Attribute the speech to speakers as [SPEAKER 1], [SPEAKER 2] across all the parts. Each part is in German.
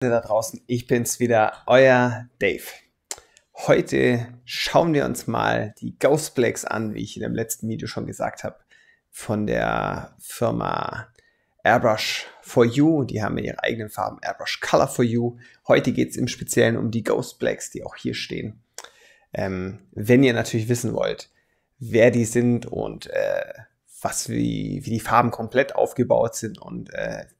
[SPEAKER 1] Da draußen, ich bin's wieder, euer Dave. Heute schauen wir uns mal die Ghostblacks an, wie ich in dem letzten Video schon gesagt habe, von der Firma Airbrush For You. Die haben ihre eigenen Farben, Airbrush Color For You. Heute geht es im Speziellen um die Ghostblacks, die auch hier stehen. Wenn ihr natürlich wissen wollt, wer die sind und wie die Farben komplett aufgebaut sind und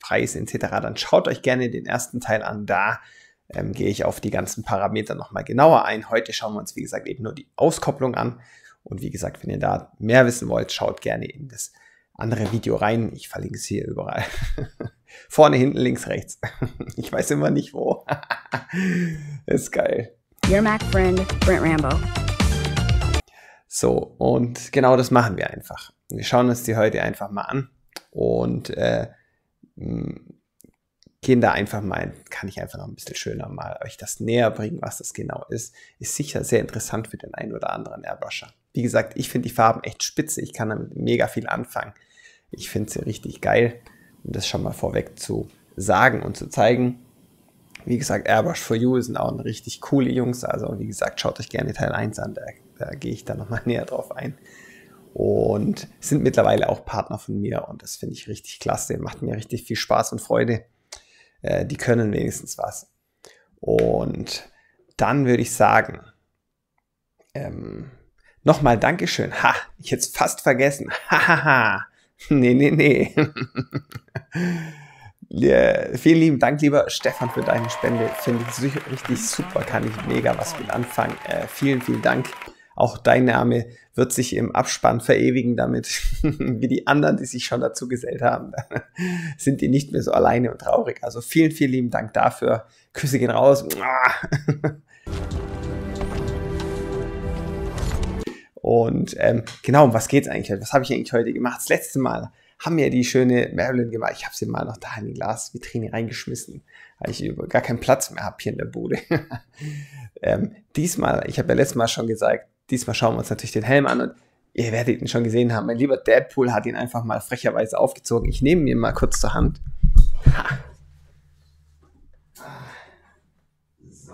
[SPEAKER 1] Preis etc., dann schaut euch gerne den ersten Teil an. Da gehe ich auf die ganzen Parameter nochmal genauer ein. Heute schauen wir uns, wie gesagt, eben nur die Auskopplung an. Und wie gesagt, wenn ihr da mehr wissen wollt, schaut gerne in das andere Video rein. Ich verlinke es hier überall. Vorne, hinten, links, rechts. Ich weiß immer nicht wo. Ist geil.
[SPEAKER 2] Your Mac friend, Brent Rambo.
[SPEAKER 1] So, und genau das machen wir einfach. Wir schauen uns die heute einfach mal an und gehen da einfach mal, kann ich einfach noch ein bisschen schöner mal euch das näher bringen, was das genau ist. Ist sicher sehr interessant für den einen oder anderen Airbrusher. Wie gesagt, ich finde die Farben echt spitze, ich kann damit mega viel anfangen. Ich finde sie richtig geil, um das schon mal vorweg zu sagen und zu zeigen. Wie gesagt, Airbrush For You sind auch richtig coole Jungs, also wie gesagt, schaut euch gerne Teil 1 an, da gehe ich dann nochmal näher drauf ein. Und sind mittlerweile auch Partner von mir und das finde ich richtig klasse, macht mir richtig viel Spaß und Freude. Die können wenigstens was. Und dann würde ich sagen, nochmal Dankeschön. Ha, ich hätte es fast vergessen. Hahaha. Nee. Ja, vielen lieben Dank, lieber Stefan, für deine Spende. Finde ich richtig super, kann ich mega was mit anfangen. Vielen Dank. Auch dein Name wird sich im Abspann verewigen damit, wie die anderen, die sich schon dazu gesellt haben. Sind die nicht mehr so alleine und traurig. Also vielen lieben Dank dafür. Küsse gehen raus. Und genau, um was geht's eigentlich heute? Was habe ich eigentlich heute gemacht? Das letzte Mal haben wir die schöne Marilyn gemacht. Ich habe sie mal noch da in die Glasvitrine reingeschmissen, weil ich gar keinen Platz mehr habe hier in der Bude. Diesmal, ich habe ja letztes Mal schon gesagt, diesmal schauen wir uns natürlich den Helm an und ihr werdet ihn schon gesehen haben. Mein lieber Deadpool hat ihn einfach mal frecherweise aufgezogen. Ich nehme ihn mal kurz zur Hand. So.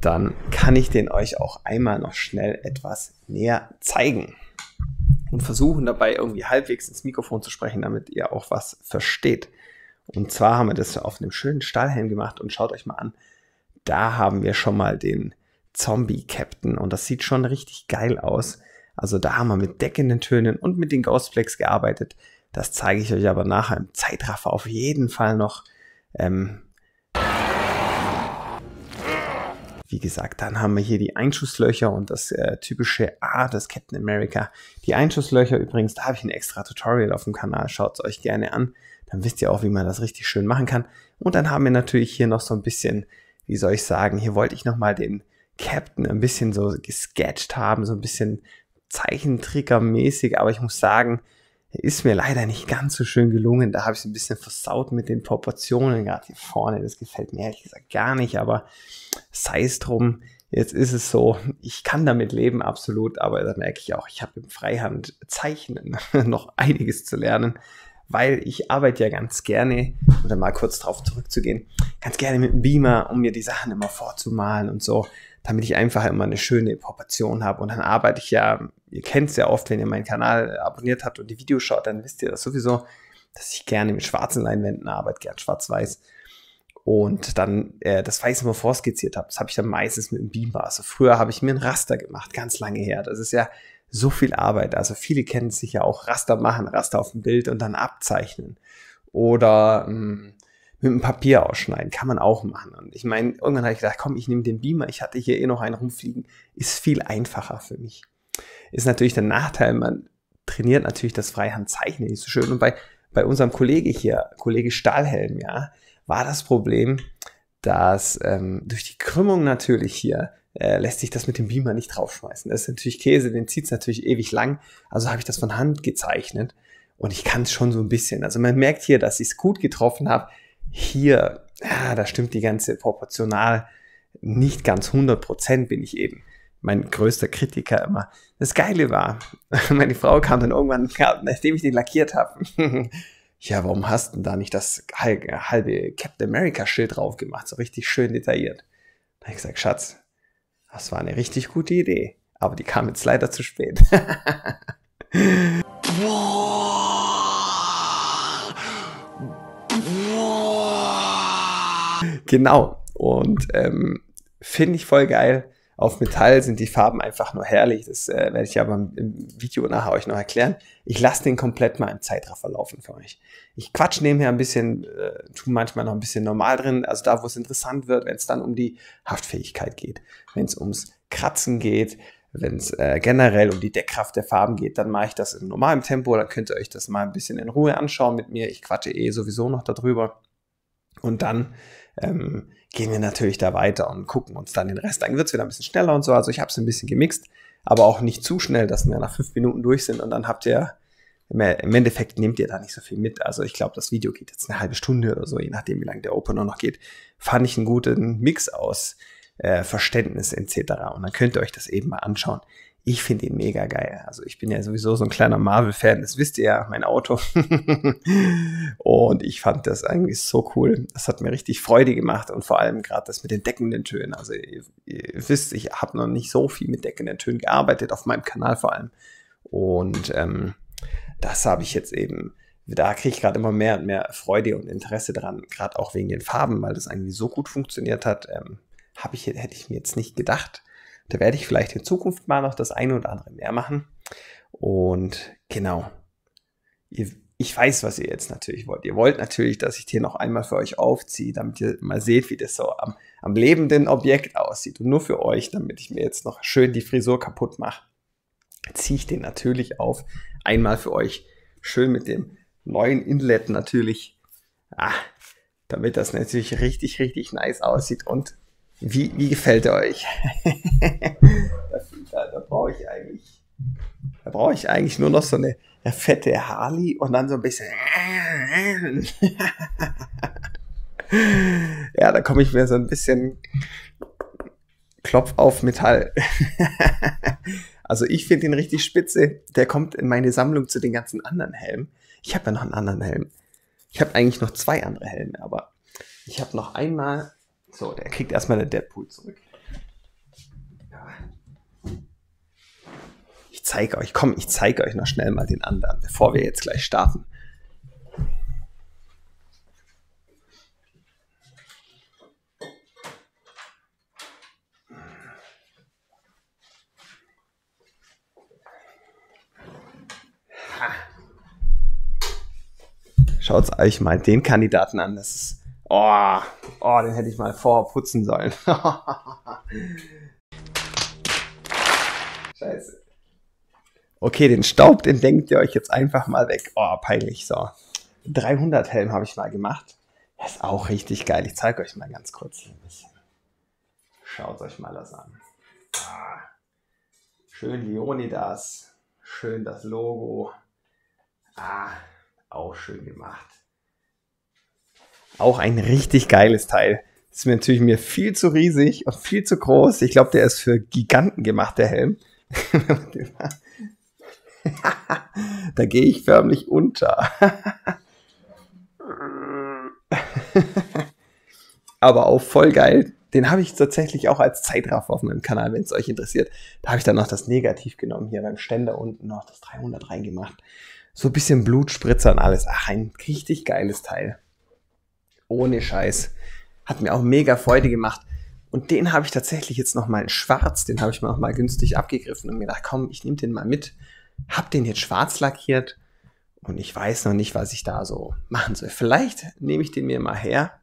[SPEAKER 1] Dann kann ich den euch auch einmal noch schnell etwas näher zeigen. Und versuchen dabei irgendwie halbwegs ins Mikrofon zu sprechen, damit ihr auch was versteht. Und zwar haben wir das auf einem schönen Stahlhelm gemacht und schaut euch mal an, da haben wir schon mal den Zombie-Captain und das sieht schon richtig geil aus. Also da haben wir mit deckenden Tönen und mit den Ghostblacks gearbeitet. Das zeige ich euch aber nachher im Zeitraffer auf jeden Fall noch. Wie gesagt, dann haben wir hier die Einschusslöcher und das typische des Captain America. Die Einschusslöcher übrigens, da habe ich ein extra Tutorial auf dem Kanal, schaut es euch gerne an. Dann wisst ihr auch, wie man das richtig schön machen kann. Und dann haben wir natürlich hier noch so ein bisschen, wie soll ich sagen, hier wollte ich nochmal den Captain ein bisschen so gesketcht haben, so ein bisschen Zeichentricker-mäßig, aber ich muss sagen, ist mir leider nicht ganz so schön gelungen. Da habe ich es ein bisschen versaut mit den Proportionen, gerade hier vorne. Das gefällt mir ehrlich gesagt gar nicht, aber sei es drum. Jetzt ist es so, ich kann damit leben, absolut, aber da merke ich auch, ich habe im Freihand-Zeichnen noch einiges zu lernen, weil ich arbeite ja ganz gerne, um da mal kurz drauf zurückzugehen, ganz gerne mit dem Beamer, um mir die Sachen immer vorzumalen und so, damit ich einfach immer eine schöne Proportion habe. Und dann arbeite ich ja, ihr kennt es ja oft, wenn ihr meinen Kanal abonniert habt und die Videos schaut, dann wisst ihr das sowieso, dass ich gerne mit schwarzen Leinwänden arbeite, gern schwarz-weiß. Und dann das Weiß immer vorskizziert habe, das habe ich dann meistens mit dem Beamer. Also früher habe ich mir ein Raster gemacht, ganz lange her. Das ist ja so viel Arbeit. Also viele kennen sich ja auch Raster machen, Raster auf dem Bild und dann abzeichnen. Oder mit dem Papier ausschneiden, kann man auch machen. Und ich meine, irgendwann habe ich gedacht, komm, ich nehme den Beamer, ich hatte hier noch einen rumfliegen, ist viel einfacher für mich. Ist natürlich der Nachteil, man trainiert natürlich das Freihandzeichnen nicht so schön. Und bei unserem Kollege hier, Kollege Stahlhelm, ja, war das Problem, dass durch die Krümmung natürlich hier lässt sich das mit dem Beamer nicht draufschmeißen. Das ist natürlich Käse, den zieht es natürlich ewig lang. Also habe ich das von Hand gezeichnet und ich kann es schon so ein bisschen. Also man merkt hier, dass ich es gut getroffen habe. Hier, ja, da stimmt die ganze proportional nicht ganz 100%, bin ich eben mein größter Kritiker immer. Das Geile war, meine Frau kam dann irgendwann, nachdem ich den lackiert habe, ja, warum hast du denn da nicht das halbe Captain America Schild drauf gemacht, so richtig schön detailliert? Da habe ich gesagt, Schatz, das war eine richtig gute Idee, aber die kam jetzt leider zu spät. Genau, und finde ich voll geil. Auf Metall sind die Farben einfach nur herrlich. Das werde ich aber im Video nachher euch noch erklären. Ich lasse den komplett mal im Zeitraffer laufen für euch. Ich quatsch nebenher ein bisschen, tue manchmal noch ein bisschen normal drin. Also da, wo es interessant wird, wenn es dann um die Haftfähigkeit geht. Wenn es ums Kratzen geht, wenn es generell um die Deckkraft der Farben geht, dann mache ich das in normalem Tempo. Dann könnt ihr euch das mal ein bisschen in Ruhe anschauen mit mir. Ich quatsche sowieso noch darüber. Und dann gehen wir natürlich da weiter und gucken uns dann den Rest an. Wird es wieder ein bisschen schneller und so. Also ich habe es ein bisschen gemixt, aber auch nicht zu schnell, dass wir nach 5 Minuten durch sind und dann habt ihr, im Endeffekt nehmt ihr da nicht so viel mit. Also ich glaube, das Video geht jetzt eine halbe Stunde oder so, je nachdem, wie lange der Opener noch geht. Fand ich einen guten Mix aus Verständnis etc. Und dann könnt ihr euch das eben mal anschauen. Ich finde ihn mega geil. Also ich bin ja sowieso so ein kleiner Marvel-Fan, das wisst ihr ja, mein Auto. Und ich fand das eigentlich so cool. Das hat mir richtig Freude gemacht und vor allem gerade das mit den deckenden Tönen. Also ihr wisst, ich habe noch nicht so viel mit deckenden Tönen gearbeitet, auf meinem Kanal vor allem. Und das habe ich jetzt eben, da kriege ich gerade immer mehr und mehr Freude und Interesse dran, gerade auch wegen den Farben, weil das eigentlich so gut funktioniert hat, hätte ich mir jetzt nicht gedacht. Da werde ich vielleicht in Zukunft mal noch das eine oder andere mehr machen. Und genau, ich weiß, was ihr jetzt natürlich wollt. Ihr wollt natürlich, dass ich den noch einmal für euch aufziehe, damit ihr mal seht, wie das so am lebenden Objekt aussieht. Und nur für euch, damit ich mir jetzt noch schön die Frisur kaputt mache, ziehe ich den natürlich auf. Einmal für euch schön mit dem neuen Inlet natürlich, damit das natürlich richtig, richtig nice aussieht. Und wie gefällt er euch? Da brauche ich eigentlich nur noch so eine fette Harley und dann so ein bisschen. Ja, da komme ich mir so ein bisschen Klopf auf Metall. Also ich finde ihn richtig spitze. Der kommt in meine Sammlung zu den ganzen anderen Helmen. Ich habe ja noch einen anderen Helm. Ich habe eigentlich noch 2 andere Helme, aber ich habe noch einmal. So, der kriegt erstmal den Deadpool zurück. Ich zeige euch noch schnell mal den anderen, bevor wir jetzt gleich starten. Schaut euch mal den Kandidaten an. Das ist den hätte ich mal vorher putzen sollen. Scheiße. Okay, den Staub, den denkt ihr euch jetzt einfach mal weg. Peinlich, so. 300 Helm habe ich mal gemacht. Das ist auch richtig geil. Ich zeige euch mal ganz kurz ein bisschen. Schaut euch mal das an. Schön Leonidas. Schön das Logo. Auch schön gemacht. Auch ein richtig geiles Teil. Das ist mir natürlich viel zu riesig und viel zu groß. Ich glaube, der ist für Giganten gemacht, der Helm. Da gehe ich förmlich unter. Aber auch voll geil. Den habe ich tatsächlich auch als Zeitraffer auf meinem Kanal, wenn es euch interessiert. Da habe ich dann noch das Negativ genommen, hier beim Ständer unten noch das 300 reingemacht. So ein bisschen Blutspritzer und alles. Ein richtig geiles Teil. Ohne Scheiß. Hat mir auch mega Freude gemacht. Und den habe ich tatsächlich jetzt nochmal in schwarz. Den habe ich mir nochmal günstig abgegriffen und mir gedacht, komm, ich nehme den mal mit. Hab den jetzt schwarz lackiert. Und ich weiß noch nicht, was ich da so machen soll. Vielleicht nehme ich den mir mal her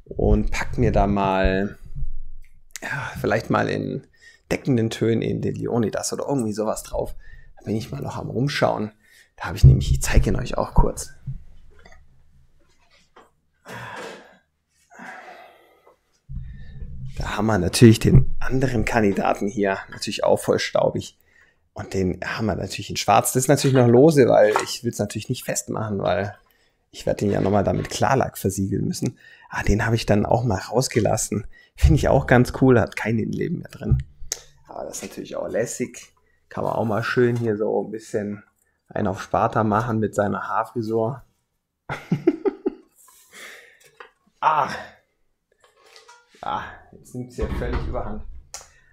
[SPEAKER 1] und pack mir da mal, vielleicht mal in deckenden Tönen in den Leonidas oder irgendwie sowas drauf. Da bin ich mal noch am Rumschauen. Da habe ich nämlich, ich zeige ihn euch auch kurz. Da haben wir natürlich den anderen Kandidaten hier, natürlich auch voll staubig. Und den haben wir natürlich in schwarz. Das ist natürlich noch lose, weil ich will es natürlich nicht festmachen, weil ich werde den ja nochmal damit Klarlack versiegeln müssen. Den habe ich dann auch mal rausgelassen. Finde ich auch ganz cool, hat kein Innenleben mehr drin. Aber das ist natürlich auch lässig. Kann man auch mal schön hier so ein bisschen einen auf Sparta machen mit seiner Haarfrisur. Ah, ja, jetzt nimmt es ja völlig überhand.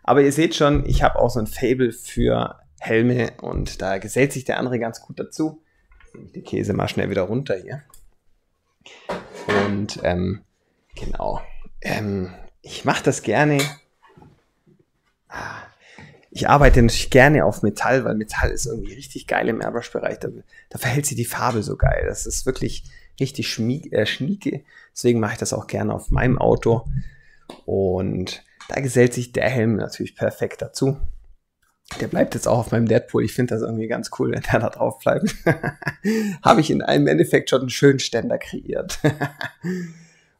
[SPEAKER 1] Aber ihr seht schon, ich habe auch so ein Faible für Helme und da gesellt sich der andere ganz gut dazu. Jetzt nehme ich den Käse mal schnell wieder runter hier. Und genau, ich mache das gerne. Ich arbeite natürlich gerne auf Metall, weil Metall ist irgendwie richtig geil im Airbrush-Bereich. Da verhält sich die Farbe so geil. Das ist wirklich richtig schnieke. Deswegen mache ich das auch gerne auf meinem Auto. Und da gesellt sich der Helm natürlich perfekt dazu. Der bleibt jetzt auch auf meinem Deadpool. Ich finde das irgendwie ganz cool, wenn der da drauf bleibt. Habe ich in einem Endeffekt schon einen schönen Ständer kreiert.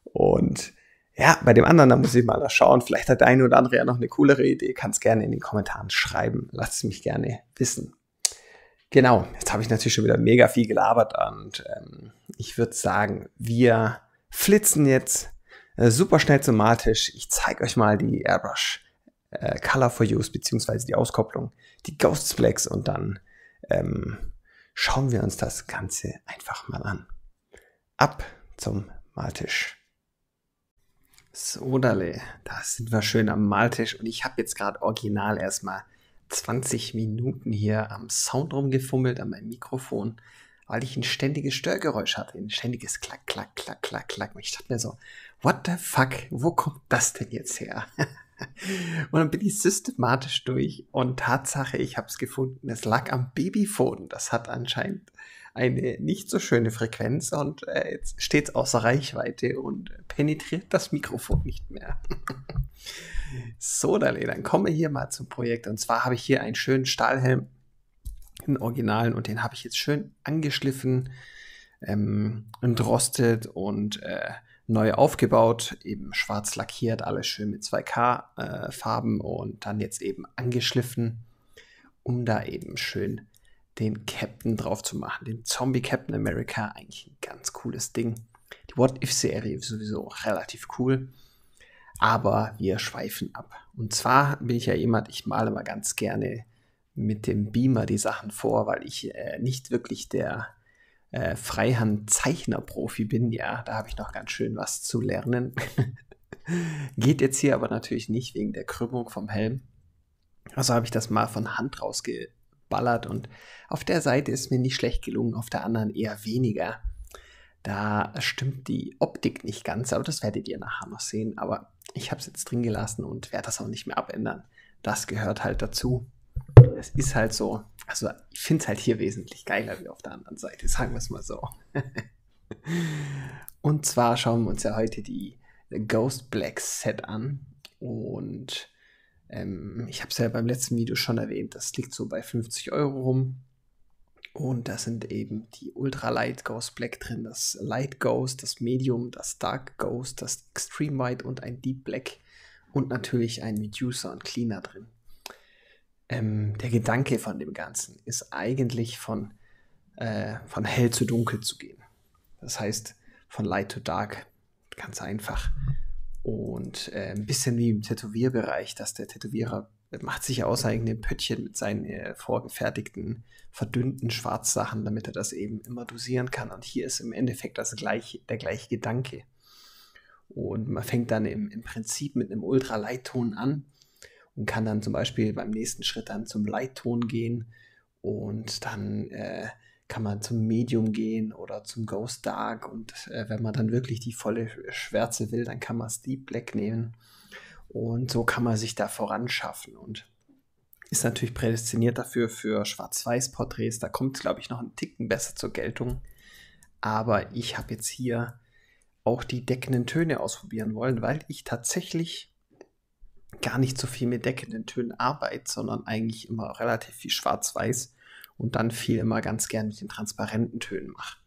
[SPEAKER 1] Und ja, bei dem anderen, da muss ich mal schauen. Vielleicht hat der eine oder andere ja noch eine coolere Idee. Kann es gerne in den Kommentaren schreiben. Lasst es mich gerne wissen. Genau, jetzt habe ich natürlich schon wieder mega viel gelabert und ich würde sagen, wir flitzen jetzt super schnell zum Maltisch. Ich zeige euch mal die Airbrush Color for Use beziehungsweise die Auskopplung, die Ghost Blacks und dann schauen wir uns das Ganze einfach mal an. Ab zum Maltisch. So, Dale, da sind wir schön am Maltisch und ich habe jetzt gerade original erstmal 20 Minuten hier am Sound rumgefummelt, an meinem Mikrofon, weil ich ein ständiges Störgeräusch hatte, ein ständiges Klack, Klack, Klack, Klack, Klack. Und ich dachte mir so, what the fuck, wo kommt das denn jetzt her? Und dann bin ich systematisch durch und Tatsache, ich habe es gefunden, es lag am Babyphone. Das hat anscheinend eine nicht so schöne Frequenz und jetzt steht es außer Reichweite und penetriert das Mikrofon nicht mehr. So, dann kommen wir hier mal zum Projekt. Und zwar habe ich hier einen schönen Stahlhelm, einen Originalen, und den habe ich jetzt schön angeschliffen, entrostet und neu aufgebaut, eben schwarz lackiert, alles schön mit 2K Farben und dann jetzt eben angeschliffen, um da eben schön den Captain drauf zu machen. Den Zombie Captain America, eigentlich ein ganz cooles Ding. Die What-If-Serie ist sowieso relativ cool, aber wir schweifen ab. Und zwar bin ich ja jemand, ich male mal ganz gerne mit dem Beamer die Sachen vor, weil ich nicht wirklich der Freihand-Zeichner-Profi bin. Ja, da habe ich noch ganz schön was zu lernen. Geht jetzt hier aber natürlich nicht wegen der Krümmung vom Helm. Also habe ich das mal von Hand rausgeballert und auf der Seite ist mir nicht schlecht gelungen, auf der anderen eher weniger. Da stimmt die Optik nicht ganz, aber das werdet ihr nachher noch sehen. Aber ich habe es jetzt drin gelassen und werde das auch nicht mehr abändern. Das gehört halt dazu. Es ist halt so, also ich finde es halt hier wesentlich geiler wie auf der anderen Seite, sagen wir es mal so. Und zwar schauen wir uns ja heute die Ghost Black Set an und ich habe es ja beim letzten Video schon erwähnt, das liegt so bei 50 Euro rum. Und da sind eben die Ultra Light Ghost Black drin, das Light Ghost, das Medium, das Dark Ghost, das Extreme White und ein Deep Black und natürlich ein Medusa und Cleaner drin. Der Gedanke von dem Ganzen ist eigentlich von hell zu dunkel zu gehen. Das heißt, von light to dark, ganz einfach. Und ein bisschen wie im Tätowierbereich, dass der Tätowierer macht sich aus eigenen Pöttchen mit seinen vorgefertigten, verdünnten Schwarzsachen, damit er das eben immer dosieren kann. Und hier ist im Endeffekt der gleiche Gedanke. Und man fängt dann im Prinzip mit einem Ultra-Light-Ton an und kann dann zum Beispiel beim nächsten Schritt dann zum Light-Ton gehen und dann kann man zum Medium gehen oder zum Ghost Dark und wenn man dann wirklich die volle Schwärze will, dann kann man es Deep Black nehmen und so kann man sich da voranschaffen und ist natürlich prädestiniert dafür für Schwarz-Weiß-Porträts. Da kommt es, glaube ich, noch einen Ticken besser zur Geltung, aber ich habe jetzt hier auch die deckenden Töne ausprobieren wollen, weil ich tatsächlich gar nicht so viel mit deckenden Tönen arbeite, sondern eigentlich immer relativ viel Schwarz-Weiß und dann viel immer ganz gern mit den transparenten Tönen mache.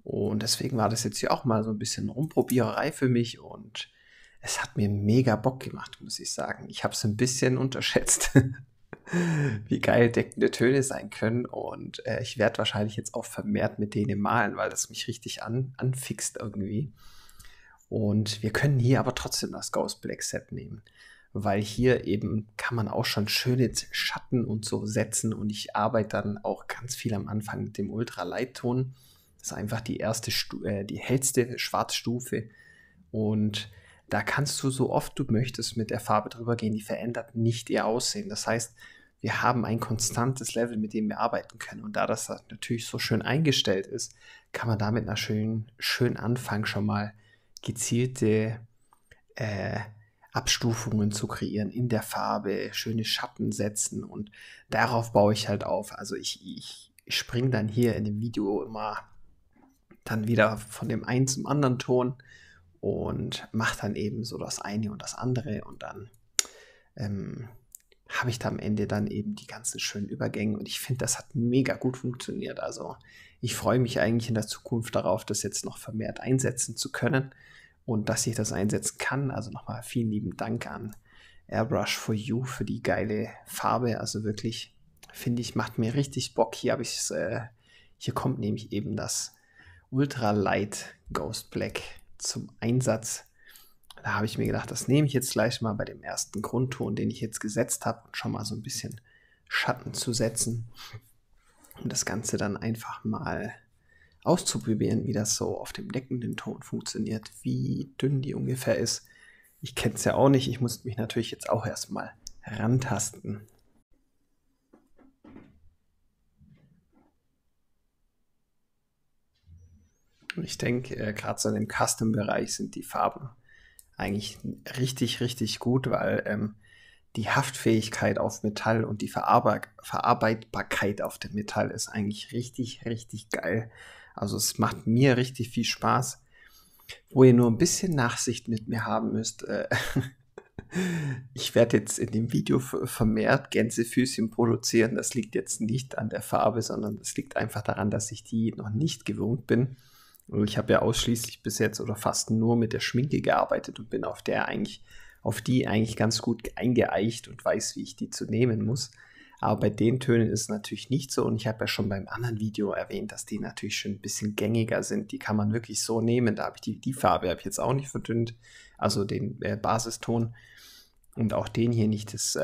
[SPEAKER 1] Und deswegen war das jetzt hier auch mal so ein bisschen Rumprobiererei für mich und es hat mir mega Bock gemacht, muss ich sagen. Ich habe es ein bisschen unterschätzt, wie geil deckende Töne sein können und ich werde wahrscheinlich jetzt auch vermehrt mit denen malen, weil das mich richtig anfixt irgendwie. Und wir können hier aber trotzdem das Ghost Black Set nehmen, weil hier eben kann man auch schon schöne Schatten und so setzen und ich arbeite dann auch ganz viel am Anfang mit dem Ultra-Light-Ton, Das ist einfach die die hellste Schwarzstufe. Und da kannst du so oft du möchtest mit der Farbe drüber gehen, die verändert nicht ihr Aussehen. Das heißt, wir haben ein konstantes Level, mit dem wir arbeiten können. Und da das natürlich so schön eingestellt ist, kann man damit nach schönen Anfang schon mal gezielte Abstufungen zu kreieren in der Farbe, schöne Schatten setzen und darauf baue ich halt auf. Also ich springe dann hier in dem Video immer dann wieder von dem einen zum anderen Ton und mache dann eben so das eine und das andere und dann habe ich da am Ende dann eben die ganzen schönen Übergänge und ich finde, das hat mega gut funktioniert. Also ich freue mich eigentlich in der Zukunft darauf, das jetzt noch vermehrt einsetzen zu können und dass ich das einsetzen kann. Also nochmal vielen lieben Dank an Airbrush for You für die geile Farbe. Also wirklich, finde ich, macht mir richtig Bock. Hier kommt nämlich eben das Ultra Light Ghost Black zum Einsatz. Da habe ich mir gedacht, das nehme ich jetzt gleich mal bei dem ersten Grundton, den ich jetzt gesetzt habe, schon mal so ein bisschen Schatten zu setzen und das Ganze dann einfach mal auszuprobieren, wie das so auf dem deckenden Ton funktioniert, wie dünn die ungefähr ist. Ich kenne es ja auch nicht, ich muss mich natürlich jetzt auch erstmal rantasten. Und ich denke, gerade so in dem Custom-Bereich sind die Farben eigentlich richtig, richtig gut, weil die Haftfähigkeit auf Metall und die Verarbeitbarkeit auf dem Metall ist eigentlich richtig, richtig geil. Also es macht mir richtig viel Spaß. Wo ihr nur ein bisschen Nachsicht mit mir haben müsst, ich werde jetzt in dem Video vermehrt Gänsefüßchen produzieren. Das liegt jetzt nicht an der Farbe, sondern das liegt einfach daran, dass ich die noch nicht gewohnt bin. Ich habe ja ausschließlich bis jetzt oder fast nur mit der Schminke gearbeitet und bin auf die eigentlich ganz gut eingeeicht und weiß, wie ich die zu nehmen muss. Aber bei den Tönen ist es natürlich nicht so und ich habe ja schon beim anderen Video erwähnt, dass die natürlich schon ein bisschen gängiger sind. Die kann man wirklich so nehmen. Da habe ich die Farbe habe ich jetzt auch nicht verdünnt, also den Basiston und auch den hier nicht. Das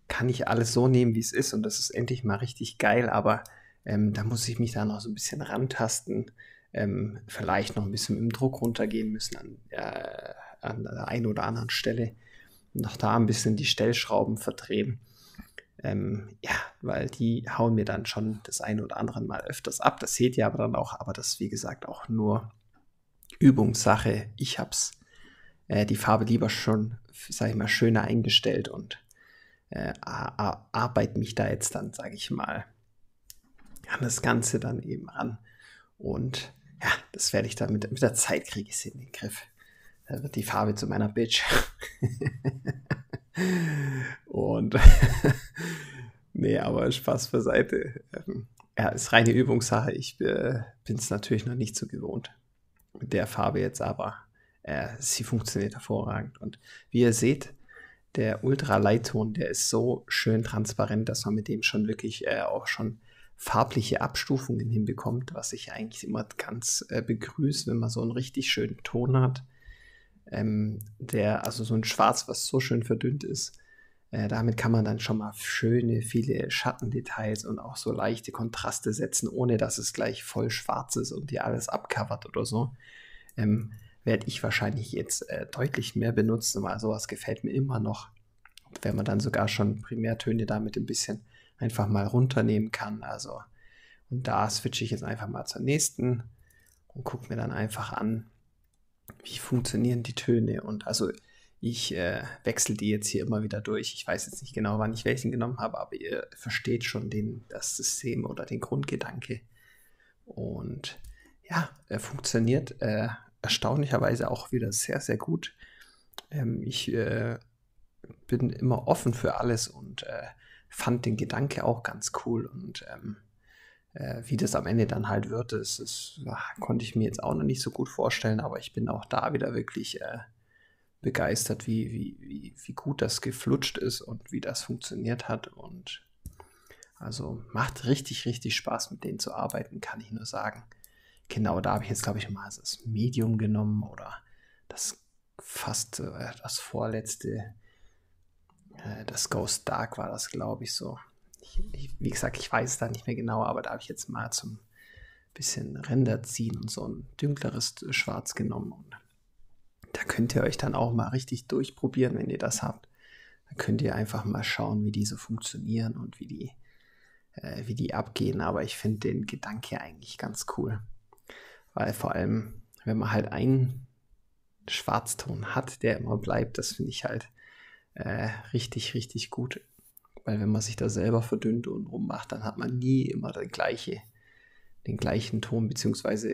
[SPEAKER 1] kann ich alles so nehmen, wie es ist und das ist endlich mal richtig geil, aber da muss ich mich da noch so ein bisschen rantasten. Vielleicht noch ein bisschen im Druck runtergehen müssen an der einen oder anderen Stelle. Noch da ein bisschen die Stellschrauben verdrehen. Ja, weil die hauen mir dann schon das eine oder andere Mal öfters ab. Das seht ihr aber dann auch. Aber das ist, wie gesagt, auch nur Übungssache. Ich habe die Farbe lieber schon, sage ich mal, schöner eingestellt und arbeite mich da jetzt dann, sage ich mal, an das Ganze dann eben ran. Und ja, das werde ich dann mit der Zeit kriege ich es in den Griff. Da wird die Farbe zu meiner Bitch. Und nee, aber Spaß beiseite. Ja, ist reine Übungssache. Ich bin es natürlich noch nicht so gewohnt mit der Farbe jetzt, aber sie funktioniert hervorragend. Und wie ihr seht, der Ultra-Lightton, der ist so schön transparent, dass man mit dem schon wirklich auch schon farbliche Abstufungen hinbekommt, was ich eigentlich immer ganz begrüße, wenn man so einen richtig schönen Ton hat. Also so ein Schwarz, was so schön verdünnt ist. Damit kann man dann schon mal viele Schattendetails und auch so leichte Kontraste setzen, ohne dass es gleich voll schwarz ist und dir alles abcovert oder so. Werde ich wahrscheinlich jetzt deutlich mehr benutzen, weil sowas gefällt mir immer noch. Wenn man dann sogar schon Primärtöne damit ein bisschen einfach mal runternehmen kann. Also, und da switche ich jetzt einfach mal zur nächsten und gucke mir dann einfach an, wie funktionieren die Töne. Und also ich wechsle die jetzt hier immer wieder durch. Ich weiß jetzt nicht genau, wann ich welchen genommen habe, aber ihr versteht schon das System oder den Grundgedanke. Und ja, funktioniert erstaunlicherweise auch wieder sehr, sehr gut. Ich bin immer offen für alles und fand den Gedanke auch ganz cool und wie das am Ende dann halt wird, konnte ich mir jetzt auch noch nicht so gut vorstellen, aber ich bin auch da wieder wirklich begeistert, wie gut das geflutscht ist und wie das funktioniert hat und also macht richtig, richtig Spaß mit denen zu arbeiten, kann ich nur sagen. Genau, da habe ich jetzt, glaube ich, mal das Medium genommen oder das vorletzte. Das Ghost Dark war das, glaube ich, so. Wie gesagt, ich weiß es da nicht mehr genau, aber da habe ich jetzt mal zum bisschen Ränder ziehen und so ein dünkleres Schwarz genommen. Und da könnt ihr euch dann auch mal richtig durchprobieren, wenn ihr das habt. Dann könnt ihr einfach mal schauen, wie die so funktionieren und wie die abgehen. Aber ich finde den Gedanke eigentlich ganz cool. Weil vor allem, wenn man halt einen Schwarzton hat, der immer bleibt, das finde ich halt richtig, richtig gut. Weil wenn man sich da selber verdünnt und rummacht, dann hat man nie immer den gleichen Ton, beziehungsweise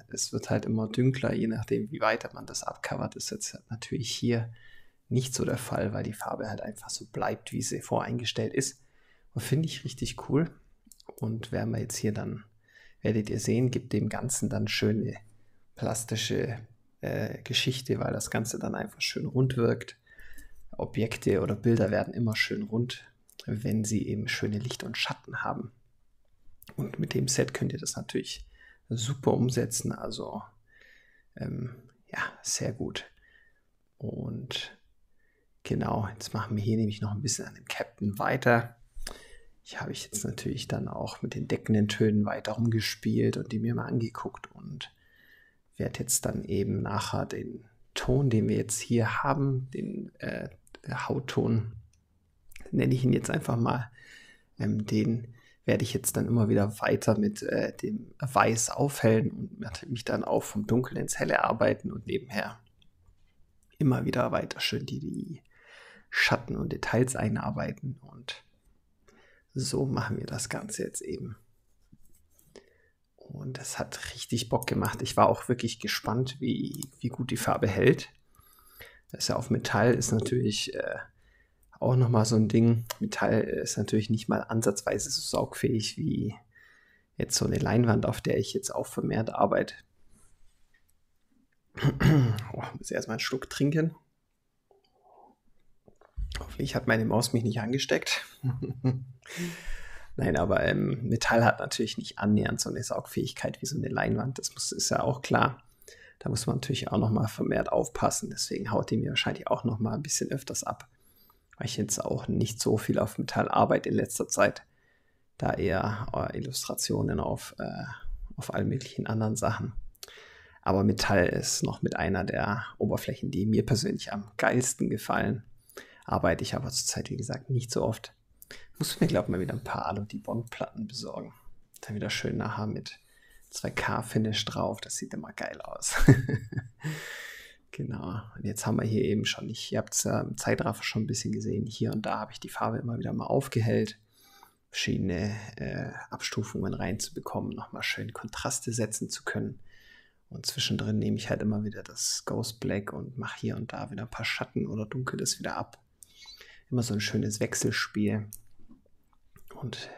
[SPEAKER 1] es wird halt immer dünkler, je nachdem, wie weiter man das abcovert. Das ist jetzt natürlich hier nicht so der Fall, weil die Farbe halt einfach so bleibt, wie sie voreingestellt ist. Und finde ich richtig cool. Und werden wir jetzt hier dann, werdet ihr sehen, gibt dem Ganzen dann schöne plastische Geschichte, weil das Ganze dann einfach schön rund wirkt. Objekte oder Bilder werden immer schön rund, wenn sie eben schöne Licht und Schatten haben. Und mit dem Set könnt ihr das natürlich super umsetzen. Also ja, sehr gut. Und genau, jetzt machen wir hier nämlich noch ein bisschen an dem Captain weiter. Hier habe ich jetzt natürlich dann auch mit den deckenden Tönen weiter rumgespielt und die mir mal angeguckt und werde jetzt dann eben nachher den Ton, den wir jetzt hier haben, der Hautton, nenne ich ihn jetzt einfach mal, den werde ich jetzt dann immer wieder weiter mit dem Weiß aufhellen und werde mich dann auch vom Dunkel ins Helle arbeiten und nebenher immer wieder weiter schön die Schatten und Details einarbeiten. Und so machen wir das Ganze jetzt eben. Und es hat richtig Bock gemacht. Ich war auch wirklich gespannt, wie gut die Farbe hält. Das ist ja auf Metall, ist natürlich auch nochmal so ein Ding. Metall ist natürlich nicht mal ansatzweise so saugfähig wie jetzt so eine Leinwand, auf der ich jetzt auch vermehrt arbeite. Muss erstmal einen Schluck trinken. Hoffentlich hat meine Maus mich nicht angesteckt. Nein, aber Metall hat natürlich nicht annähernd so eine Saugfähigkeit wie so eine Leinwand. Ist ja auch klar. Da muss man natürlich auch nochmal vermehrt aufpassen. Deswegen haut die mir wahrscheinlich auch nochmal ein bisschen öfters ab. Weil ich jetzt auch nicht so viel auf Metall arbeite in letzter Zeit. Da eher Illustrationen auf allen möglichen anderen Sachen. Aber Metall ist noch mit einer der Oberflächen, die mir persönlich am geilsten gefallen. Arbeite ich aber zurzeit, wie gesagt, nicht so oft. Muss mir, glaube ich, mal wieder ein paar Alu-Debond-Platten besorgen. Dann wieder schön nachher mit 2K-Finish drauf. Das sieht immer geil aus. Genau. Und jetzt haben wir hier eben schon, ihr habt es ja im Zeitraffer schon ein bisschen gesehen, hier und da habe ich die Farbe immer wieder mal aufgehellt. Verschiedene Abstufungen reinzubekommen, nochmal schön Kontraste setzen zu können. Und zwischendrin nehme ich halt immer wieder das Ghost Black und mache hier und da wieder ein paar Schatten oder Dunkeles wieder ab. Immer so ein schönes Wechselspiel. Und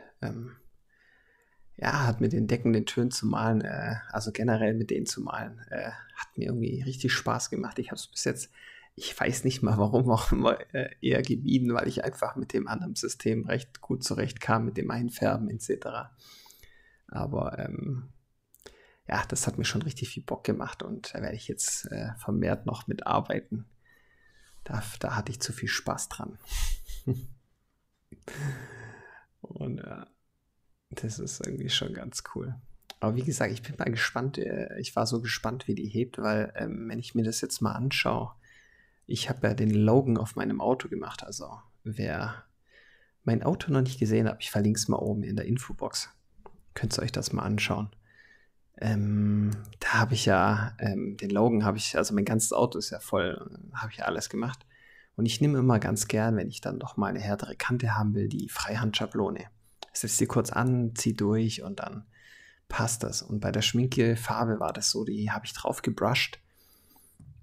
[SPEAKER 1] ja, hat mit den deckenden Tönen zu malen, also generell mit denen zu malen, hat mir irgendwie richtig Spaß gemacht. Ich habe es bis jetzt, ich weiß nicht mal warum, auch immer eher gemieden, weil ich einfach mit dem anderen System recht gut zurechtkam, mit dem Einfärben etc. Aber ja, das hat mir schon richtig viel Bock gemacht und da werde ich jetzt vermehrt noch mitarbeiten. Da hatte ich zu viel Spaß dran. Und das ist irgendwie schon ganz cool. Aber wie gesagt, ich bin mal gespannt. Ich war so gespannt, wie die hebt, weil wenn ich mir das jetzt mal anschaue, ich habe ja den Logan auf meinem Auto gemacht. Also wer mein Auto noch nicht gesehen hat, ich verlinke es mal oben in der Infobox. Könnt ihr euch das mal anschauen. Da habe ich ja, den Logan habe ich, also mein ganzes Auto ist ja voll, habe ich ja alles gemacht. Und ich nehme immer ganz gern, wenn ich dann doch mal eine härtere Kante haben will, die Freihandschablone. Setze sie kurz an, zieh durch und dann passt das. Und bei der Schminkefarbe war das so, die habe ich drauf gebrushed.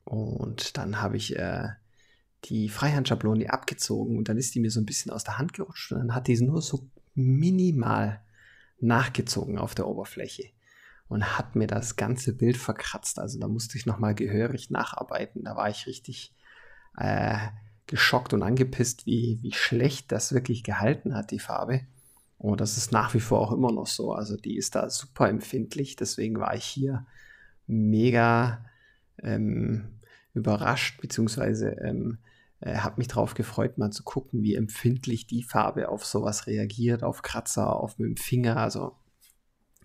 [SPEAKER 1] Und dann habe ich die Freihandschablone abgezogen und dann ist die mir so ein bisschen aus der Hand gerutscht. Und dann hat die nur so minimal nachgezogen auf der Oberfläche. Und hat mir das ganze Bild verkratzt. Also da musste ich nochmal gehörig nacharbeiten. Da war ich richtig geschockt und angepisst, wie schlecht das wirklich gehalten hat, die Farbe. Und das ist nach wie vor auch immer noch so. Also die ist da super empfindlich. Deswegen war ich hier mega überrascht, beziehungsweise habe mich drauf gefreut, mal zu gucken, wie empfindlich die Farbe auf sowas reagiert, auf Kratzer, auf mit dem Finger. Also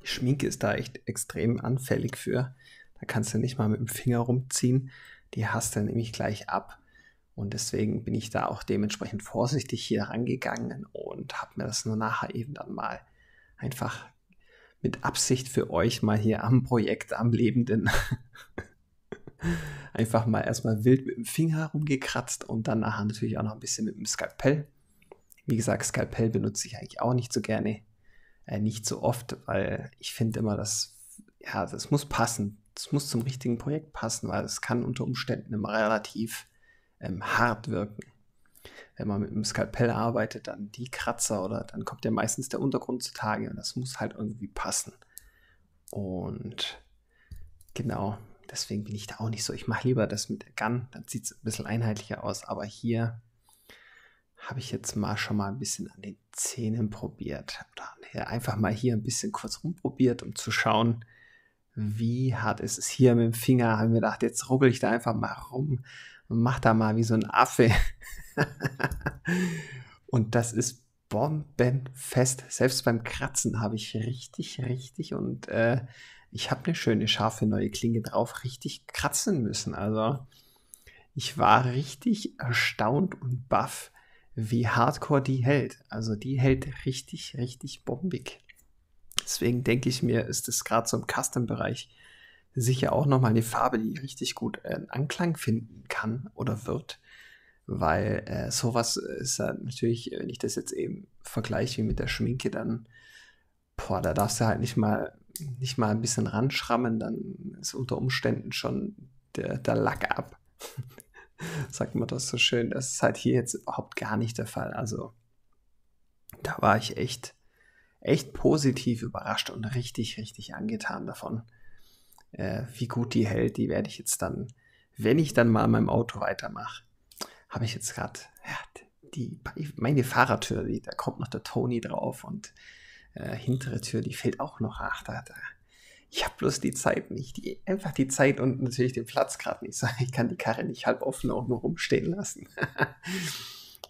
[SPEAKER 1] Die Schminke ist da echt extrem anfällig für. Da kannst du nicht mal mit dem Finger rumziehen. Die hast du nämlich gleich ab. Und deswegen bin ich da auch dementsprechend vorsichtig hier rangegangen und habe mir das nur nachher eben dann mal einfach mit Absicht für euch mal hier am Projekt, am Lebenden einfach mal erstmal wild mit dem Finger rumgekratzt und dann nachher natürlich auch noch ein bisschen mit dem Skalpell. Wie gesagt, Skalpell benutze ich eigentlich auch nicht so gerne, nicht so oft, weil ich finde immer, das muss passen. Das muss zum richtigen Projekt passen, weil es kann unter Umständen immer relativ hart wirken. Wenn man mit dem Skalpell arbeitet, dann die Kratzer oder dann kommt ja meistens der Untergrund zutage und das muss halt irgendwie passen. Und genau, deswegen bin ich da auch nicht so. Ich mache lieber das mit der Gun, dann sieht es ein bisschen einheitlicher aus, aber hier habe ich jetzt schon mal ein bisschen an den Zähnen probiert. Oder einfach mal hier ein bisschen kurz rumprobiert, um zu schauen, wie hart ist es hier mit dem Finger. Habe mir gedacht, jetzt rubbel ich da einfach mal rum und mach da mal wie so ein Affe. Und das ist bombenfest. Selbst beim Kratzen habe ich richtig und ich habe eine schöne, scharfe neue Klinge drauf, richtig kratzen müssen. Also ich war richtig erstaunt und baff, wie hardcore die hält. Also die hält richtig bombig. Deswegen denke ich mir, ist es gerade so im Custom-Bereich sicher auch nochmal eine Farbe, die richtig gut Anklang finden kann oder wird. Weil sowas ist ja natürlich, wenn ich das jetzt eben vergleiche wie mit der Schminke, dann, da darfst du halt nicht mal ein bisschen ranschrammen, dann ist unter Umständen schon der Lack ab. Sagt man das so schön. Das ist halt hier jetzt überhaupt gar nicht der Fall. Also da war ich echt positiv überrascht und richtig angetan davon, wie gut die hält. Die werde ich jetzt dann, wenn ich dann mal in meinem Auto weitermache, habe ich jetzt gerade meine Fahrertür, da kommt noch der Tony drauf und hintere Tür, die fehlt auch noch. Ich habe bloß die Zeit nicht, einfach die Zeit und natürlich den Platz gerade nicht. Ich kann die Karre nicht halb offen auch nur rumstehen lassen.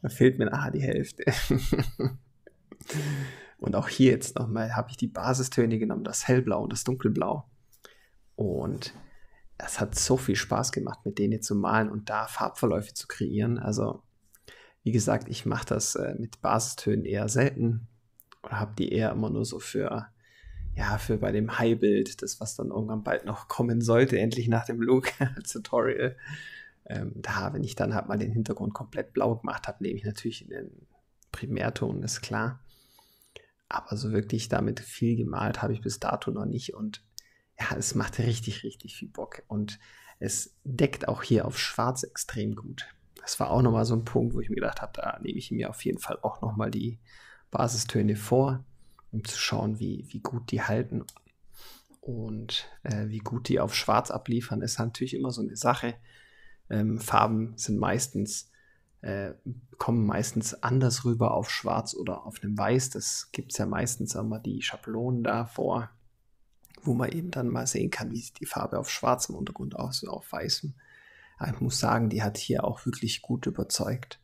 [SPEAKER 1] Da fehlt mir nachher die Hälfte. Und auch hier jetzt nochmal habe ich die Basistöne genommen, das Hellblau und das Dunkelblau. Und es hat so viel Spaß gemacht, mit denen zu malen und da Farbverläufe zu kreieren. Also, wie gesagt, ich mache das mit Basistönen eher selten oder habe die eher immer nur so für bei dem High-Bild, das was dann irgendwann bald noch kommen sollte, endlich nach dem Look-Tutorial. Wenn ich dann halt mal den Hintergrund komplett blau gemacht habe, nehme ich natürlich den Primärton, ist klar. Aber so wirklich damit viel gemalt habe ich bis dato noch nicht und es macht richtig viel Bock und es deckt auch hier auf Schwarz extrem gut. Das war auch nochmal so ein Punkt, wo ich mir gedacht habe, da nehme ich mir auf jeden Fall auch nochmal die Basistöne vor, um zu schauen, wie gut die halten und wie gut die auf Schwarz abliefern. Ist natürlich immer so eine Sache. Farben sind kommen meistens anders rüber auf Schwarz oder auf einem Weiß. Das gibt es ja meistens immer die Schablonen davor, wo man eben dann mal sehen kann, wie sieht die Farbe auf schwarzem Untergrund aus und auf weißem. Aber ich muss sagen, die hat hier auch wirklich gut überzeugt.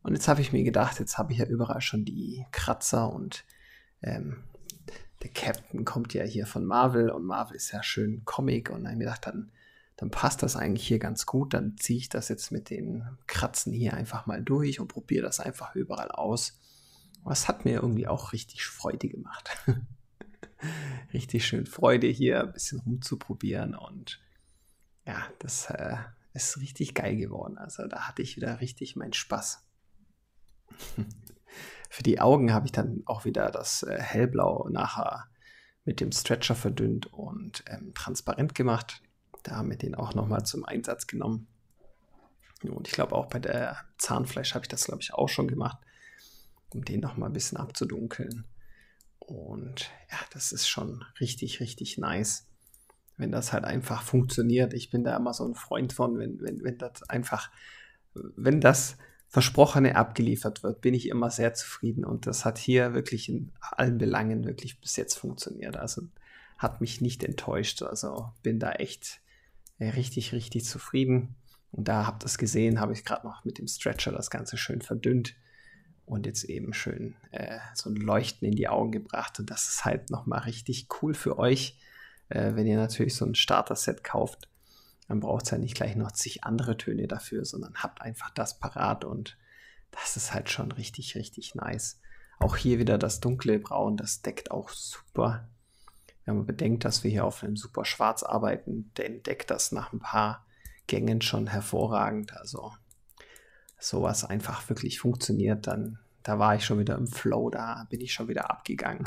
[SPEAKER 1] Und jetzt habe ich mir gedacht, jetzt habe ich ja überall schon die Kratzer und der Captain kommt ja hier von Marvel und Marvel ist ja schön Comic und dann habe ich mir gedacht, dann passt das eigentlich hier ganz gut. Dann ziehe ich das jetzt mit den Kratzen hier einfach mal durch und probiere das einfach überall aus. Aber es hat mir irgendwie auch richtig Freude gemacht. Richtig schön Freude hier ein bisschen rumzuprobieren und ja, das ist richtig geil geworden. Also da hatte ich wieder richtig meinen Spaß. Für die Augen habe ich dann auch wieder das Hellblau nachher mit dem Stretcher verdünnt und transparent gemacht. Da haben wir den auch nochmal zum Einsatz genommen. Und ich glaube auch bei der Zahnfleisch habe ich das, glaube ich, auch schon gemacht, um den nochmal ein bisschen abzudunkeln. Und ja, das ist schon richtig nice, wenn das halt einfach funktioniert. Ich bin da immer so ein Freund von, wenn das Versprochene abgeliefert wird, bin ich immer sehr zufrieden. Und das hat hier wirklich in allen Belangen wirklich bis jetzt funktioniert. Also hat mich nicht enttäuscht. Also bin da echt richtig zufrieden. Und da habt ihr es gesehen, habe ich gerade noch mit dem Stretcher das Ganze schön verdünnt. und jetzt eben schön so ein Leuchten in die Augen gebracht. Und das ist halt nochmal richtig cool für euch, wenn ihr natürlich so ein Starter-Set kauft. Dann braucht es ja nicht gleich noch zig andere Töne dafür, sondern habt einfach das parat und das ist halt schon richtig, richtig nice. Auch hier wieder das dunkle Braun, das deckt auch super. Wenn man bedenkt, dass wir hier auf einem super Schwarz arbeiten, dann deckt das nach ein paar Gängen schon hervorragend. Also sowas einfach wirklich funktioniert, dann da war ich schon wieder im Flow, da bin ich schon wieder abgegangen.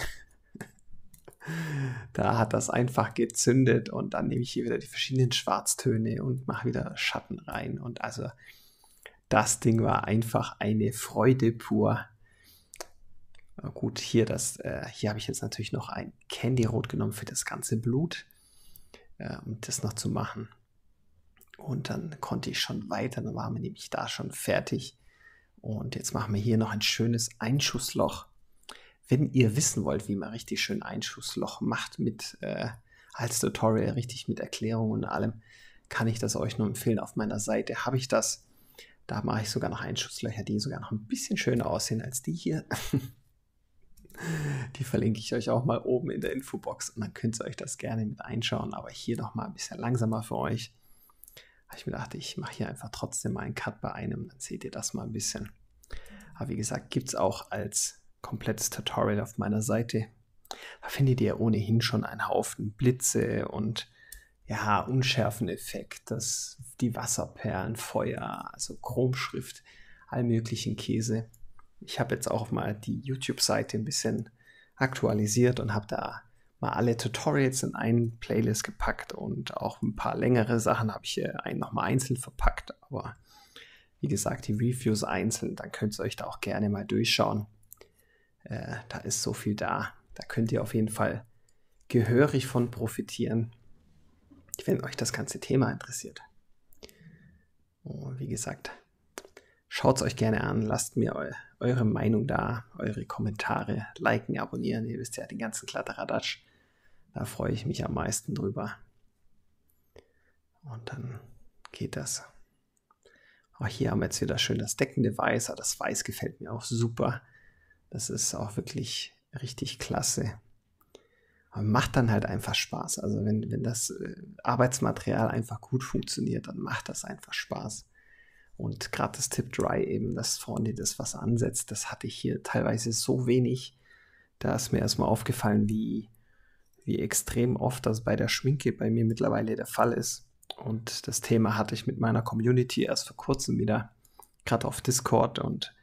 [SPEAKER 1] Da hat das einfach gezündet und dann nehme ich hier wieder die verschiedenen Schwarztöne und mache wieder Schatten rein. Und also das Ding war einfach eine Freude pur. Gut, hier habe ich jetzt natürlich noch ein Candy-Rot genommen für das ganze Blut, um das noch zu machen. Und dann konnte ich schon weiter, dann waren wir nämlich da schon fertig. Und jetzt machen wir hier noch ein schönes Einschussloch. Wenn ihr wissen wollt, wie man richtig schön Einschussloch macht als Tutorial, richtig mit Erklärungen und allem, kann ich das euch nur empfehlen. Auf meiner Seite habe ich das. Da mache ich sogar noch Einschusslöcher, die sogar noch ein bisschen schöner aussehen als die hier. Die verlinke ich euch auch mal oben in der Infobox und dann könnt ihr euch das gerne mit einschauen. Aber hier noch mal ein bisschen langsamer für euch. Habe ich mir gedacht, ich mache hier einfach trotzdem mal einen Cut bei einem, dann seht ihr das mal ein bisschen. Aber wie gesagt, gibt es auch als komplettes Tutorial auf meiner Seite. Da findet ihr ohnehin schon einen Haufen Blitze und ja, Unschärfeneffekt, die Wasserperlen, Feuer, also Chromschrift, all möglichen Käse. Ich habe jetzt auch mal die YouTube-Seite ein bisschen aktualisiert und habe da mal alle Tutorials in eine Playlist gepackt und auch ein paar längere Sachen habe ich hier nochmal einzeln verpackt. Aber wie gesagt, die Reviews einzeln, dann könnt ihr euch da auch gerne mal durchschauen. Da ist so viel da. Da könnt ihr auf jeden Fall gehörig von profitieren, wenn euch das ganze Thema interessiert. Und wie gesagt, schaut es euch gerne an, lasst mir eure Meinung da, eure Kommentare, liken, abonnieren. Ihr wisst ja, den ganzen Kladderadatsch. Da freue ich mich am meisten drüber. Und dann geht das. Auch hier haben wir jetzt wieder schön das deckende Weiß. Das Weiß gefällt mir auch super. Das ist auch wirklich richtig klasse. Aber macht dann halt einfach Spaß. Also wenn das Arbeitsmaterial einfach gut funktioniert, dann macht das einfach Spaß. Und gerade das Tip Dry eben, das vorne das was ansetzt, das hatte ich hier teilweise so wenig. Da ist mir erstmal aufgefallen, wie extrem oft das bei der Schminke bei mir mittlerweile der Fall ist. Und das Thema hatte ich mit meiner Community erst vor kurzem wieder, gerade auf Discord. Und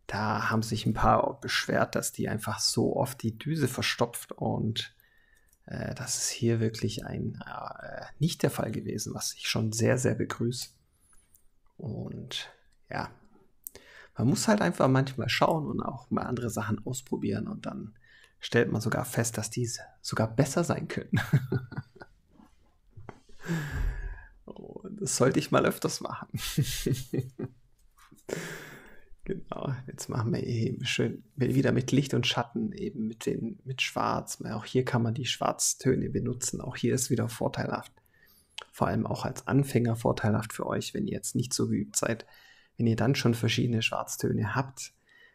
[SPEAKER 1] da haben sich ein paar beschwert, dass die einfach so oft die Düse verstopft. Und das ist hier wirklich nicht der Fall gewesen, was ich schon sehr, sehr begrüße. Und ja, man muss halt einfach manchmal schauen und auch mal andere Sachen ausprobieren und dann stellt man sogar fest, dass diese sogar besser sein können. Und das sollte ich mal öfters machen. Genau, jetzt machen wir eben schön wieder mit Licht und Schatten, eben mit Schwarz. Auch hier kann man die Schwarztöne benutzen. Auch hier ist wieder vorteilhaft. Vor allem auch als Anfänger vorteilhaft für euch, wenn ihr jetzt nicht so geübt seid. Wenn ihr dann schon verschiedene Schwarztöne habt,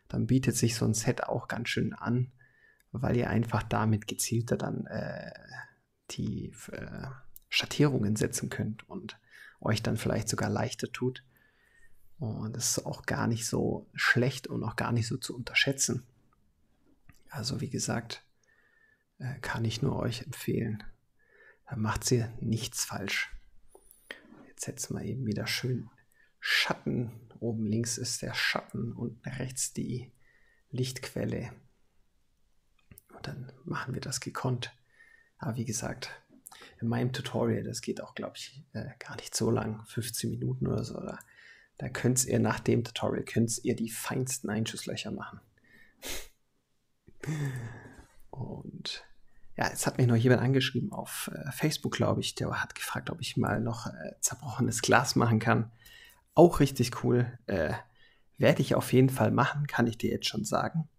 [SPEAKER 1] dann bietet sich so ein Set auch ganz schön an, weil ihr einfach damit gezielter dann die Schattierungen setzen könnt und euch dann vielleicht sogar leichter tut. Und das ist auch gar nicht so schlecht und auch gar nicht so zu unterschätzen. Also wie gesagt, kann ich nur euch empfehlen. Da macht ihr nichts falsch. Jetzt setzen wir eben wieder schön Schatten. Oben links ist der Schatten und rechts die Lichtquelle. Und dann machen wir das gekonnt. Aber wie gesagt, in meinem Tutorial, das geht auch, glaube ich, gar nicht so lang, 15 Minuten oder so. Da könnt ihr nach dem Tutorial die feinsten Einschusslöcher machen. Und ja, jetzt hat mich noch jemand angeschrieben auf Facebook, glaube ich. Der hat gefragt, ob ich mal noch zerbrochenes Glas machen kann. Auch richtig cool. Werde ich auf jeden Fall machen, kann ich dir jetzt schon sagen.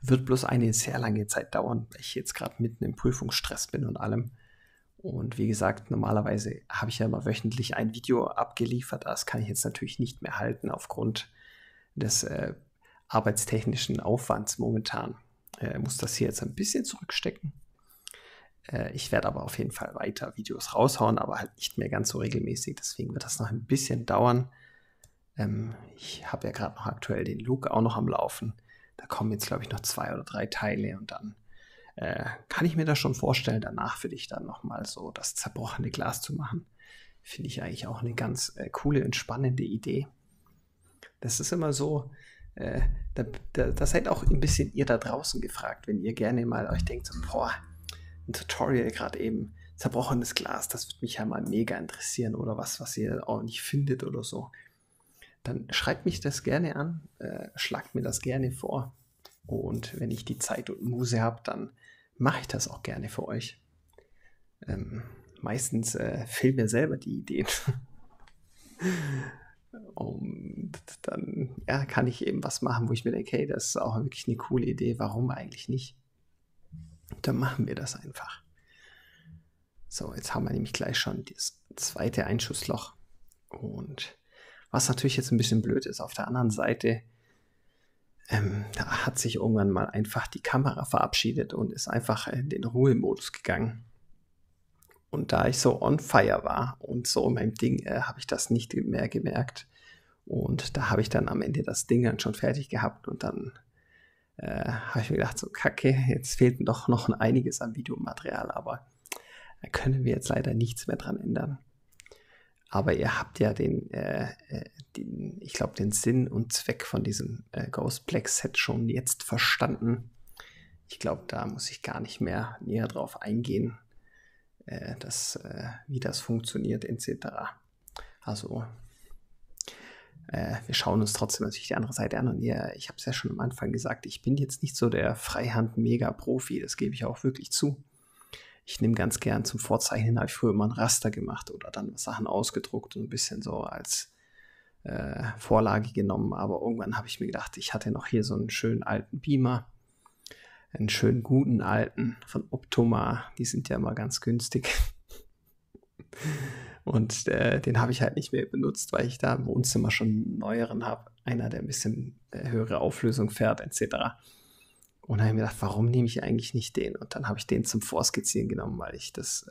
[SPEAKER 1] Wird bloß eine sehr lange Zeit dauern, weil ich jetzt gerade mitten im Prüfungsstress bin und allem. Und wie gesagt, normalerweise habe ich ja immer wöchentlich ein Video abgeliefert. Das kann ich jetzt natürlich nicht mehr halten aufgrund des arbeitstechnischen Aufwands momentan. Muss das hier jetzt ein bisschen zurückstecken. Ich werde aber auf jeden Fall weiter Videos raushauen, aber halt nicht mehr ganz so regelmäßig. Deswegen wird das noch ein bisschen dauern. Ich habe ja gerade noch aktuell den Look auch noch am Laufen. Da kommen jetzt, glaube ich, noch 2 oder 3 Teile und dann kann ich mir das schon vorstellen, danach für dich dann nochmal so das zerbrochene Glas zu machen. Finde ich eigentlich auch eine ganz coole und spannende Idee. Das ist immer so, da seid auch ein bisschen ihr da draußen gefragt, wenn ihr gerne mal euch denkt, so, boah, ein Tutorial gerade eben, zerbrochenes Glas, das würde mich ja mal mega interessieren oder was ihr auch nicht findet oder so. Dann schreibt mich das gerne an, schlagt mir das gerne vor. Und wenn ich die Zeit und Muse habe, dann mache ich das auch gerne für euch. Meistens fehlen mir selber die Ideen. Und dann kann ich eben was machen, wo ich mir denke, hey, das ist auch wirklich eine coole Idee, warum eigentlich nicht? Dann machen wir das einfach. So, jetzt haben wir nämlich gleich schon das zweite Einschussloch. Und was natürlich jetzt ein bisschen blöd ist, auf der anderen Seite, da hat sich irgendwann mal einfach die Kamera verabschiedet und ist einfach in den Ruhemodus gegangen. Und da ich so on fire war und so in meinem Ding, habe ich das nicht mehr gemerkt. Und da habe ich dann am Ende das Ding dann schon fertig gehabt und dann habe ich mir gedacht, so kacke, jetzt fehlt doch noch einiges an Videomaterial, aber da können wir jetzt leider nichts mehr dran ändern. Aber ihr habt ja ich glaube, den Sinn und Zweck von diesem Ghost Black Set schon jetzt verstanden. Ich glaube, da muss ich gar nicht mehr näher drauf eingehen, wie das funktioniert etc. Also wir schauen uns trotzdem natürlich die andere Seite an und ich habe es ja schon am Anfang gesagt, ich bin jetzt nicht so der Freihand-Mega-Profi, das gebe ich auch wirklich zu. Ich nehme ganz gern zum Vorzeichnen, habe ich früher immer ein Raster gemacht oder dann Sachen ausgedruckt und ein bisschen so als Vorlage genommen, aber irgendwann habe ich mir gedacht, ich hatte noch hier so einen schönen alten Beamer, einen schönen guten alten von Optoma, die sind ja immer ganz günstig. Und den habe ich halt nicht mehr benutzt, weil ich da im Wohnzimmer schon einen neueren habe. Einer, der ein bisschen höhere Auflösung fährt, etc. Und dann habe ich mir gedacht, warum nehme ich eigentlich nicht den? Und dann habe ich den zum Vorskizzieren genommen, weil das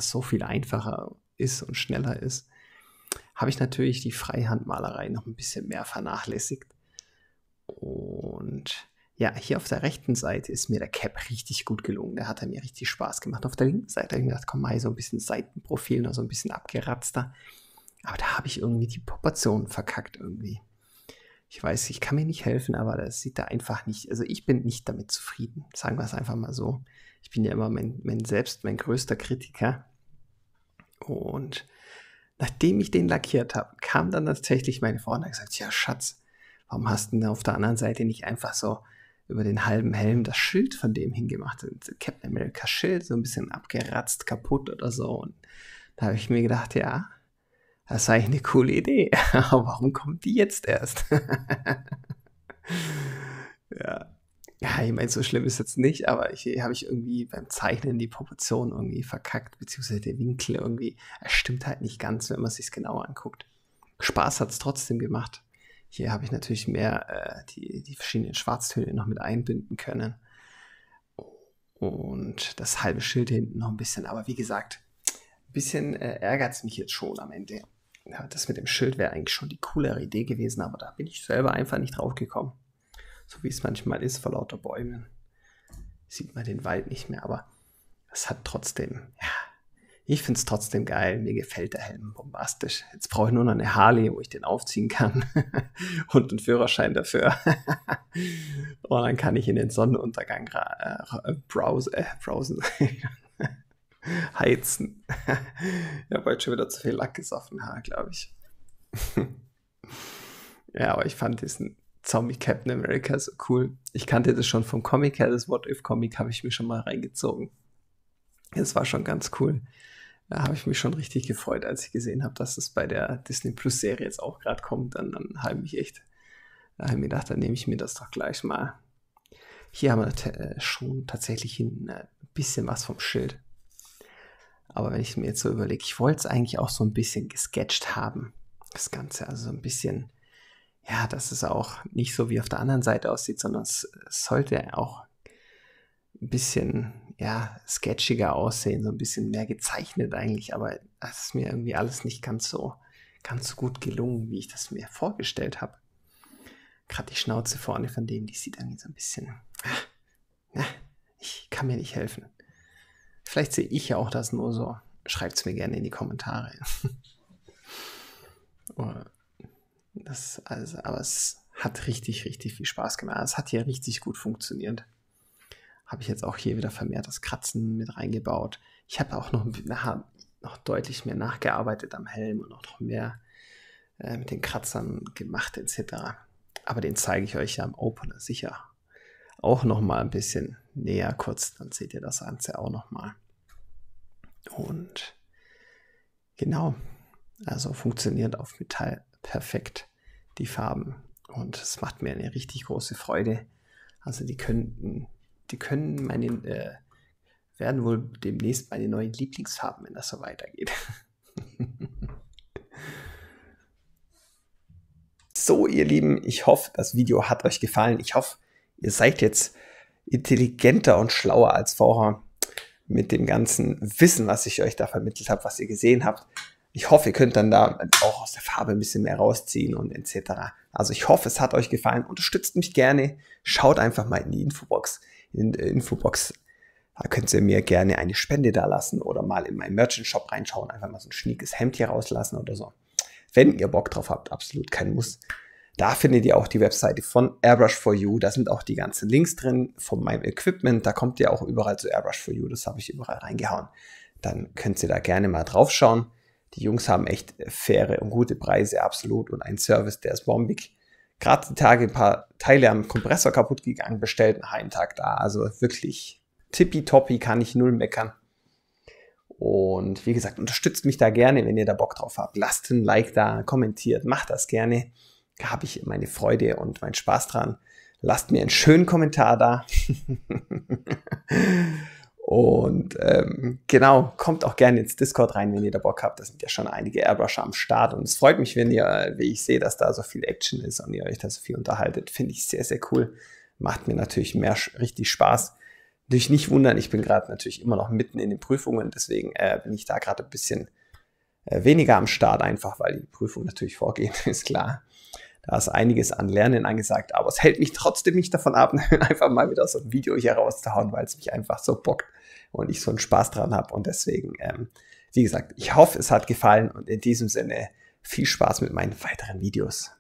[SPEAKER 1] so viel einfacher ist und schneller ist. Habe ich natürlich die Freihandmalerei noch ein bisschen mehr vernachlässigt. Und ja, hier auf der rechten Seite ist mir der Cap richtig gut gelungen. Der hat mir richtig Spaß gemacht. Auf der linken Seite habe ich mir gedacht, komm mal, so ein bisschen Seitenprofil, noch so ein bisschen abgeratzter. Aber da habe ich irgendwie die Proportionen verkackt irgendwie. Ich weiß, ich kann mir nicht helfen, aber das sieht da einfach nicht, also ich bin nicht damit zufrieden. Sagen wir es einfach mal so. Ich bin ja immer mein größter Kritiker. Und nachdem ich den lackiert habe, kam dann tatsächlich meine Frau und hat gesagt, ja Schatz, warum hast du denn auf der anderen Seite nicht einfach so über den halben Helm das Schild von dem hingemacht? Captain America Schild, so ein bisschen abgeratzt, kaputt oder so. Und da habe ich mir gedacht, ja, das ist eigentlich eine coole Idee. Aber warum kommt die jetzt erst? Ja, ich meine, so schlimm ist jetzt nicht, aber habe ich irgendwie beim Zeichnen die Proportion irgendwie verkackt, beziehungsweise der Winkel irgendwie, es stimmt halt nicht ganz, wenn man es sich genauer anguckt. Spaß hat es trotzdem gemacht. Hier habe ich natürlich mehr die verschiedenen Schwarztöne noch mit einbinden können. Und das halbe Schild hinten noch ein bisschen. Aber wie gesagt, ein bisschen ärgert es mich jetzt schon am Ende. Ja, das mit dem Schild wäre eigentlich schon die coolere Idee gewesen, aber da bin ich selber einfach nicht drauf gekommen. So wie es manchmal ist vor lauter Bäumen. Sieht man den Wald nicht mehr, aber es hat trotzdem, ja, ich finde es trotzdem geil. Mir gefällt der Helm bombastisch. Jetzt brauche ich nur noch eine Harley, wo ich den aufziehen kann und einen Führerschein dafür. Und dann kann ich in den Sonnenuntergang browsen. Heizen. Ich habe heute schon wieder zu viel Lack gesoffen, glaube ich. Ja, aber ich fand diesen Zombie Captain America so cool. Ich kannte das schon vom Comic her, das What-If-Comic habe ich mir schon mal reingezogen. Das war schon ganz cool. Da habe ich mich schon richtig gefreut, als ich gesehen habe, dass es bei der Disney Plus Serie jetzt auch gerade kommt. Dann habe ich mir gedacht, dann nehme ich mir das doch gleich mal. Hier haben wir schon tatsächlich ein bisschen was vom Schild. Aber wenn ich mir jetzt so überlege, ich wollte es eigentlich auch so ein bisschen gesketcht haben, das Ganze. Also so ein bisschen, ja, dass es auch nicht so wie auf der anderen Seite aussieht, sondern es sollte auch ein bisschen, ja, sketchiger aussehen, so ein bisschen mehr gezeichnet eigentlich, aber das ist mir irgendwie alles nicht ganz so gut gelungen, wie ich das mir vorgestellt habe. Gerade die Schnauze vorne von dem, die sieht irgendwie so ein bisschen, ich kann mir nicht helfen. Vielleicht sehe ich ja auch das nur so. Schreibt es mir gerne in die Kommentare. Aber es hat richtig, richtig viel Spaß gemacht. Es hat hier richtig gut funktioniert. Habe ich jetzt auch hier wieder vermehrt das Kratzen mit reingebaut. Ich habe auch noch deutlich mehr nachgearbeitet am Helm und auch noch mehr mit den Kratzern gemacht etc. Aber den zeige ich euch ja im Opener sicher auch noch mal ein bisschen näher kurz. Dann seht ihr das Ganze auch noch mal. Und genau, also funktioniert auf Metall perfekt die Farben. Und es macht mir eine richtig große Freude. Also die werden wohl demnächst meine neuen Lieblingsfarben, wenn das so weitergeht. So, ihr Lieben, ich hoffe, das Video hat euch gefallen. Ich hoffe, ihr seid jetzt intelligenter und schlauer als vorher mit dem ganzen Wissen, was ich euch da vermittelt habe, was ihr gesehen habt. Ich hoffe, ihr könnt dann da auch aus der Farbe ein bisschen mehr rausziehen und etc. Also ich hoffe, es hat euch gefallen. Unterstützt mich gerne. Schaut einfach mal in die Infobox. In der Infobox, da könnt ihr mir gerne eine Spende da lassen oder mal in meinen Merchant-Shop reinschauen. Einfach mal so ein schniekes Hemd hier rauslassen oder so. Wenn ihr Bock drauf habt, absolut kein Muss. Da findet ihr auch die Webseite von Airbrush4U. Da sind auch die ganzen Links drin von meinem Equipment. Da kommt ihr auch überall zu Airbrush4U. Das habe ich überall reingehauen. Dann könnt ihr da gerne mal drauf schauen. Die Jungs haben echt faire und gute Preise, absolut. Und ein Service, der ist bombig. Gerade die Tage ein paar Teile am Kompressor kaputt gegangen, bestellt, einen halben Tag da. Also wirklich tippitoppi, kann ich null meckern. Und wie gesagt, unterstützt mich da gerne, wenn ihr da Bock drauf habt. Lasst ein Like da, kommentiert, macht das gerne. Da habe ich meine Freude und meinen Spaß dran. Lasst mir einen schönen Kommentar da. Und genau, kommt auch gerne ins Discord rein, wenn ihr da Bock habt. Da sind ja schon einige Airbrusher am Start. Und es freut mich, wie ich sehe, dass da so viel Action ist und ihr euch da so viel unterhaltet. Finde ich sehr, sehr cool. Macht mir natürlich richtig Spaß. Natürlich nicht wundern, ich bin gerade natürlich immer noch mitten in den Prüfungen. Deswegen bin ich da gerade ein bisschen weniger am Start, einfach weil die Prüfungen natürlich vorgehen, ist klar. Da ist einiges an Lernen angesagt, aber es hält mich trotzdem nicht davon ab, einfach mal wieder so ein Video hier rauszuhauen, weil es mich einfach so bockt und ich so einen Spaß dran habe. Und deswegen, wie gesagt, ich hoffe, es hat gefallen und in diesem Sinne viel Spaß mit meinen weiteren Videos.